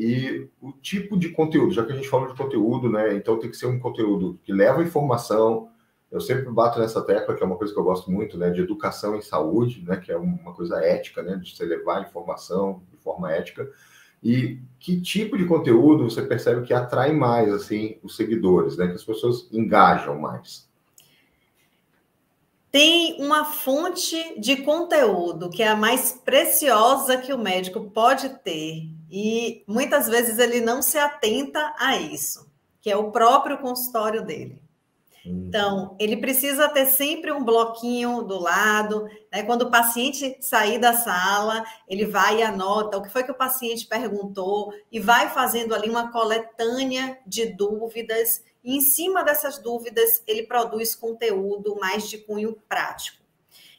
E o tipo de conteúdo, já que a gente fala de conteúdo, né? Então tem que ser um conteúdo que leva informação. Eu sempre bato nessa tecla, que é uma coisa que eu gosto muito, né? De educação em saúde, né? Que é uma coisa ética, né? De você levar informação de forma ética. E que tipo de conteúdo você percebe que atrai mais, assim, os seguidores, né? Que as pessoas engajam mais? Tem uma fonte de conteúdo que é a mais preciosa que o médico pode ter e muitas vezes ele não se atenta a isso, que é o próprio consultório dele. Então, ele precisa ter sempre um bloquinho do lado, né? Quando o paciente sair da sala, ele vai e anota o que foi que o paciente perguntou e vai fazendo ali uma coletânea de dúvidas. E em cima dessas dúvidas, ele produz conteúdo mais de cunho prático.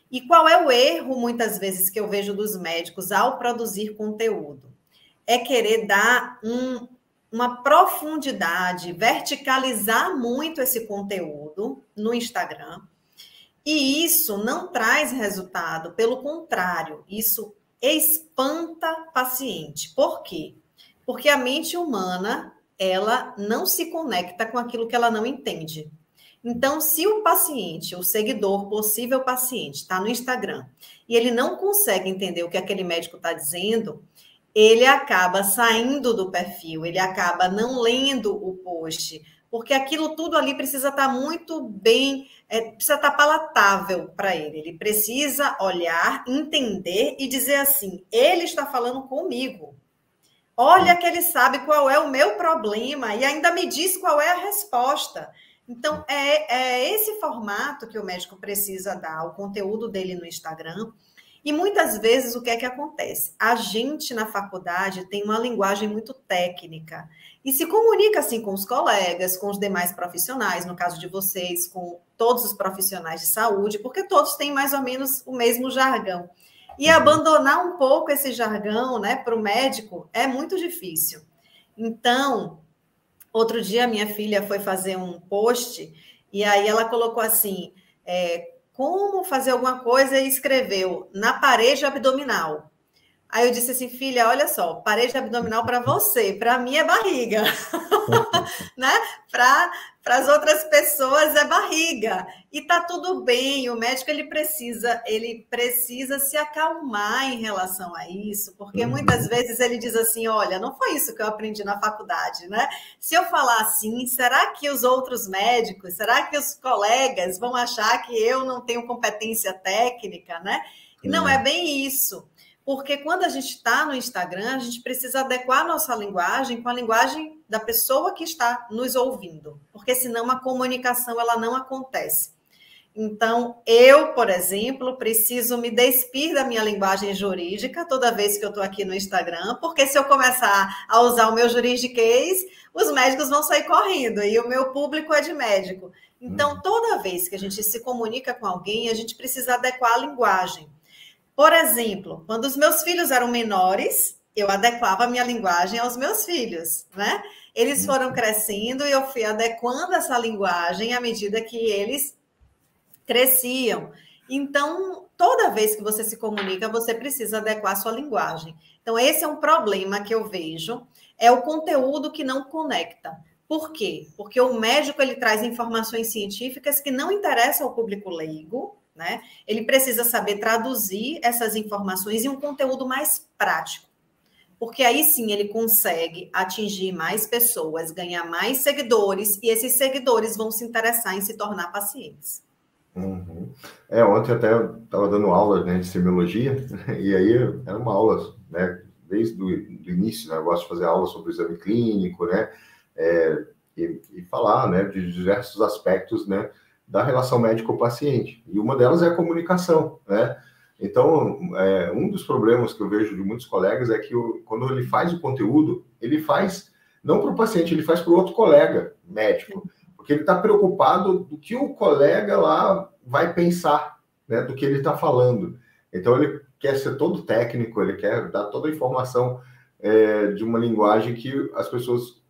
E qual é o erro, muitas vezes, que eu vejo dos médicos ao produzir conteúdo? É querer dar uma profundidade, verticalizar muito esse conteúdo no Instagram. E isso não traz resultado, pelo contrário, isso espanta paciente. Por quê? Porque a mente humana, ela não se conecta com aquilo que ela não entende. Então, se o paciente, o seguidor, possível paciente, está no Instagram e ele não consegue entender o que aquele médico está dizendo, ele acaba saindo do perfil, ele acaba não lendo o post, porque aquilo tudo ali precisa estar muito bem, precisa estar palatável para ele. Ele precisa olhar, entender e dizer assim: ele está falando comigo. Olha que ele sabe qual é o meu problema e ainda me diz qual é a resposta. Então, é esse formato que o médico precisa dar, o conteúdo dele no Instagram. E muitas vezes o que é que acontece? A gente na faculdade tem uma linguagem muito técnica e se comunica assim com os colegas, com os demais profissionais, no caso de vocês, com todos os profissionais de saúde, porque todos têm mais ou menos o mesmo jargão. E abandonar um pouco esse jargão, né, para o médico é muito difícil. Então, outro dia minha filha foi fazer um post e aí ela colocou assim, como fazer alguma coisa e escreveu na parede abdominal. Aí eu disse assim, filha, olha só, parede abdominal para você, para mim é barriga, né? Para as outras pessoas é barriga. E tá tudo bem, o médico ele precisa se acalmar em relação a isso, porque muitas vezes ele diz assim, olha, não foi isso que eu aprendi na faculdade, né? Se eu falar assim, será que os outros médicos, será que os colegas vão achar que eu não tenho competência técnica, né? E não é bem isso. Porque quando a gente está no Instagram, a gente precisa adequar a nossa linguagem com a linguagem da pessoa que está nos ouvindo, porque senão a comunicação ela não acontece. Então, eu, por exemplo, preciso me despir da minha linguagem jurídica toda vez que eu estou aqui no Instagram, porque se eu começar a usar o meu juridiquês, os médicos vão sair correndo e o meu público é de médico. Então, toda vez que a gente se comunica com alguém, a gente precisa adequar a linguagem. Por exemplo, quando os meus filhos eram menores, eu adequava a minha linguagem aos meus filhos, né? Eles foram crescendo e eu fui adequando essa linguagem à medida que eles cresciam. Então, toda vez que você se comunica, você precisa adequar a sua linguagem. Então, esse é um problema que eu vejo, é o conteúdo que não conecta. Por quê? Porque o médico ele traz informações científicas que não interessam ao público leigo, né? Ele precisa saber traduzir essas informações em um conteúdo mais prático, porque aí sim ele consegue atingir mais pessoas, ganhar mais seguidores, e esses seguidores vão se interessar em se tornar pacientes. Ontem até eu estava dando aula, né, de semiologia, e aí era uma aula, né, desde o início, né, eu gosto de fazer aula sobre o exame clínico, né, e falar, né, de diversos aspectos, né, da relação médico-paciente. E uma delas é a comunicação, né? Então, um dos problemas que eu vejo de muitos colegas é que quando ele faz o conteúdo, ele faz não para o paciente, ele faz para o outro colega médico, porque ele está preocupado do que o colega lá vai pensar, né, do que ele está falando. Então, ele quer ser todo técnico, ele quer dar toda a informação de uma linguagem que as pessoas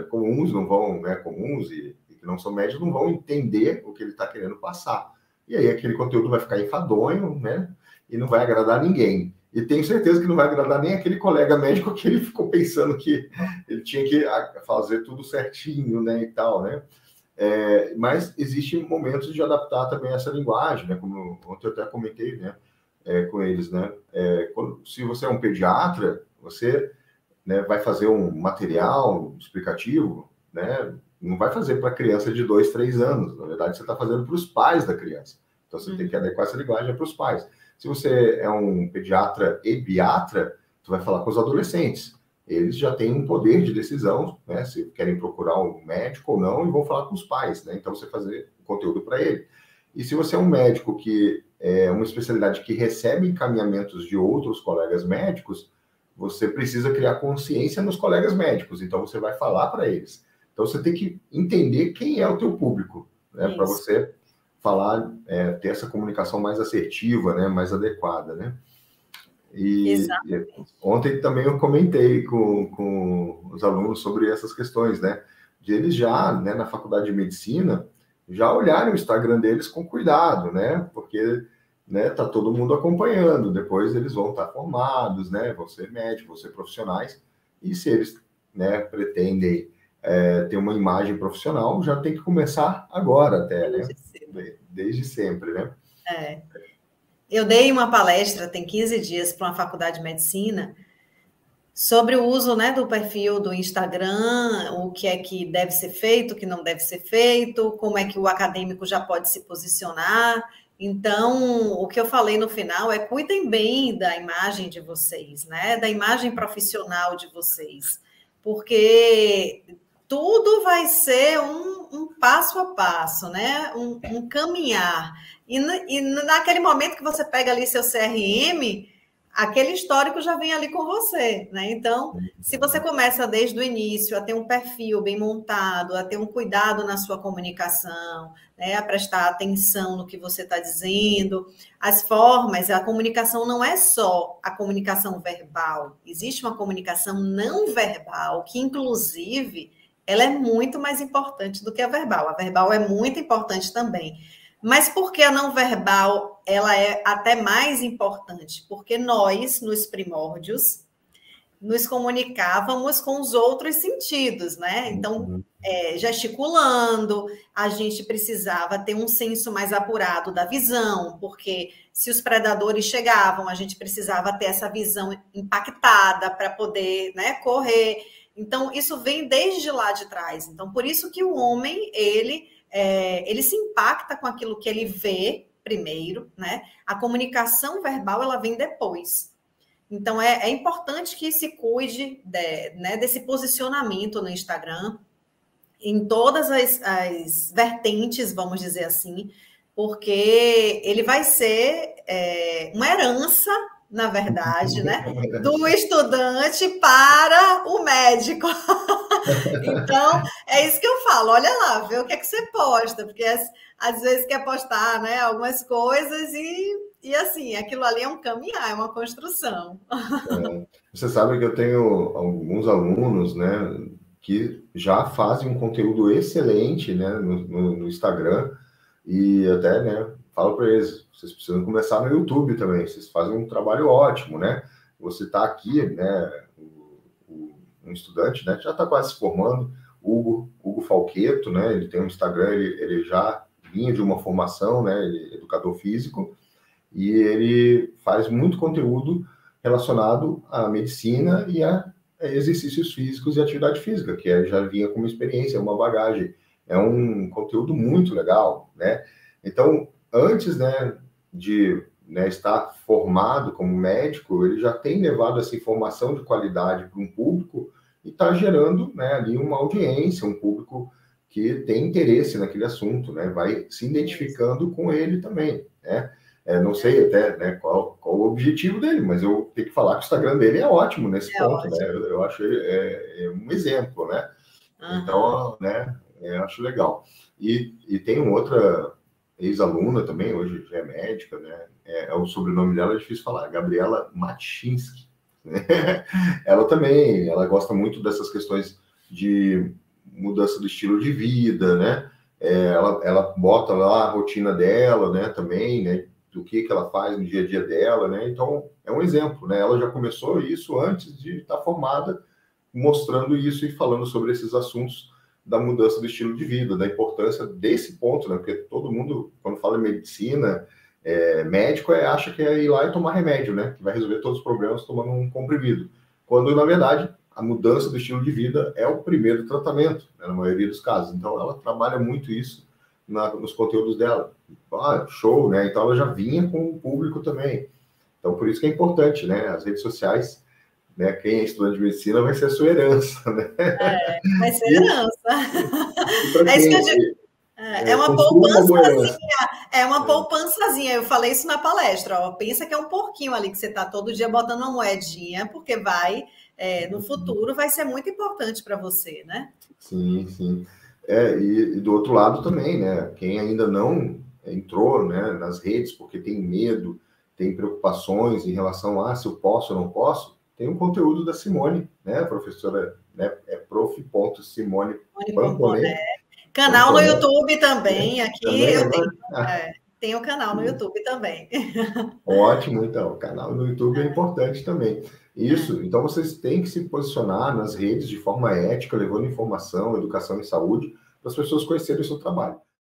comuns não vão, comuns e que não são médicos, não vão entender o que ele está querendo passar. E aí aquele conteúdo vai ficar enfadonho, né? E não vai agradar ninguém. E tenho certeza que não vai agradar nem aquele colega médico que ele ficou pensando que ele tinha que fazer tudo certinho, né, e tal, né? Mas existem momentos de adaptar também essa linguagem, né? Como ontem eu até comentei, né, com eles, né? Se você é um pediatra, você, né, vai fazer um material explicativo, né? Não vai fazer para criança de 2, 3 anos. Na verdade, você está fazendo para os pais da criança. Então, você tem que adequar essa linguagem para os pais. Se você é um pediatra e biatra, você vai falar com os adolescentes. Eles já têm um poder de decisão, né? Se querem procurar um médico ou não, e vão falar com os pais, né? Então, você fazer o conteúdo para ele. E se você é um médico que é uma especialidade que recebe encaminhamentos de outros colegas médicos, você precisa criar consciência nos colegas médicos. Então, você vai falar para eles. Então, você tem que entender quem é o teu público, né? Para você falar, ter essa comunicação mais assertiva, né? Mais adequada, né? E ontem também eu comentei com os alunos sobre essas questões, né? De eles já, né, na faculdade de medicina, já olharem o Instagram deles com cuidado, né? Porque, né, tá todo mundo acompanhando. Depois eles vão estar formados, né? Vão ser médicos, vão ser profissionais. E se eles, né, pretendem ter uma imagem profissional, já tem que começar agora até, né? Desde sempre, né? Eu dei uma palestra, tem 15 dias, para uma faculdade de medicina, sobre o uso, né, do perfil do Instagram, o que é que deve ser feito, o que não deve ser feito, como é que o acadêmico já pode se posicionar. Então, o que eu falei no final é: cuidem bem da imagem de vocês, né, da imagem profissional de vocês, porque tudo vai ser um passo a passo, né, um caminhar. E naquele momento que você pega ali seu CRM, aquele histórico já vem ali com você, né? Então, se você começa desde o início a ter um perfil bem montado, a ter um cuidado na sua comunicação, né, a prestar atenção no que você está dizendo, as formas, a comunicação não é só a comunicação verbal, existe uma comunicação não verbal, que inclusive ela é muito mais importante do que a verbal. A verbal é muito importante também. Mas por que a não verbal ela é até mais importante? Porque nós, nos primórdios, nos comunicávamos com os outros sentidos, né? Então, gesticulando, a gente precisava ter um senso mais apurado da visão, porque se os predadores chegavam, a gente precisava ter essa visão impactada para poder, né, correr. Então, isso vem desde lá de trás. Então, por isso que o homem, ele se impacta com aquilo que ele vê primeiro, né? A comunicação verbal, ela vem depois. Então, é importante que se cuide né, desse posicionamento no Instagram, em todas as vertentes, vamos dizer assim, porque ele vai ser uma herança, na verdade, né, do estudante para o médico. Então, é isso que eu falo. Olha lá, vê o que é que você posta, porque às vezes quer postar, né, algumas coisas e assim, aquilo ali é um caminhar, é uma construção. Você sabe que eu tenho alguns alunos, né, que já fazem um conteúdo excelente, né, no Instagram, e até, né, falo para eles: vocês precisam começar no YouTube também, vocês fazem um trabalho ótimo, né? Você está aqui, né, um estudante, né, que já está quase se formando, Hugo Falqueto, né, ele tem um Instagram, ele já vinha de uma formação, né, ele é educador físico, e ele faz muito conteúdo relacionado à medicina e a exercícios físicos e atividade física, que já vinha com uma experiência, uma bagagem. É um conteúdo muito legal, né? Então, antes, né, de, né, estar formado como médico, ele já tem levado essa informação de qualidade para um público e está gerando, né, ali uma audiência, um público que tem interesse naquele assunto, né? Vai se identificando com ele também, né? Não sei até, né, qual o objetivo dele, mas eu tenho que falar que o Instagram dele é ótimo nesse ponto, ótimo, né? Eu acho ele um exemplo, né? Então, né, eu acho legal. E tem uma outra ex-aluna também, hoje já é médica, né? O sobrenome dela é difícil falar, Gabriela Machinsky. Ela também, ela gosta muito dessas questões de mudança do estilo de vida, né? Ela bota lá a rotina dela, né, também, né? do que ela faz no dia a dia dela, né? Então, é um exemplo, né? Ela já começou isso antes de estar formada, mostrando isso e falando sobre esses assuntos da mudança do estilo de vida, da importância desse ponto, né? Porque todo mundo, quando fala em medicina, médico acha que é ir lá e tomar remédio, né? Que vai resolver todos os problemas tomando um comprimido. Quando, na verdade, a mudança do estilo de vida é o primeiro tratamento, né, na maioria dos casos. Então, ela trabalha muito isso nos conteúdos dela. Show, né? Então, ela já vinha com o público também. Então, por isso que é importante, né? As redes sociais, né? Quem é estudante de medicina vai ser a sua herança, né? Vai ser herança. E para isso que eu quem digo. É uma poupançazinha. Eu falei isso na palestra. Ó. Pensa que é um pouquinho ali que você está todo dia botando uma moedinha, porque no futuro vai ser muito importante para você, né? Sim, sim. E do outro lado também, né? Quem ainda não entrou, né, nas redes porque tem medo, tem preocupações em relação a se eu posso ou não posso, tem um conteúdo da Simone, né? A professora, né? É prof.simone Pamponet. Canal no YouTube também. Aqui também, eu tenho um canal no YouTube também. Ótimo, então. O canal no YouTube é importante também. Isso, então vocês têm que se posicionar nas redes de forma ética, levando informação, educação e saúde, para as pessoas conhecerem o seu trabalho.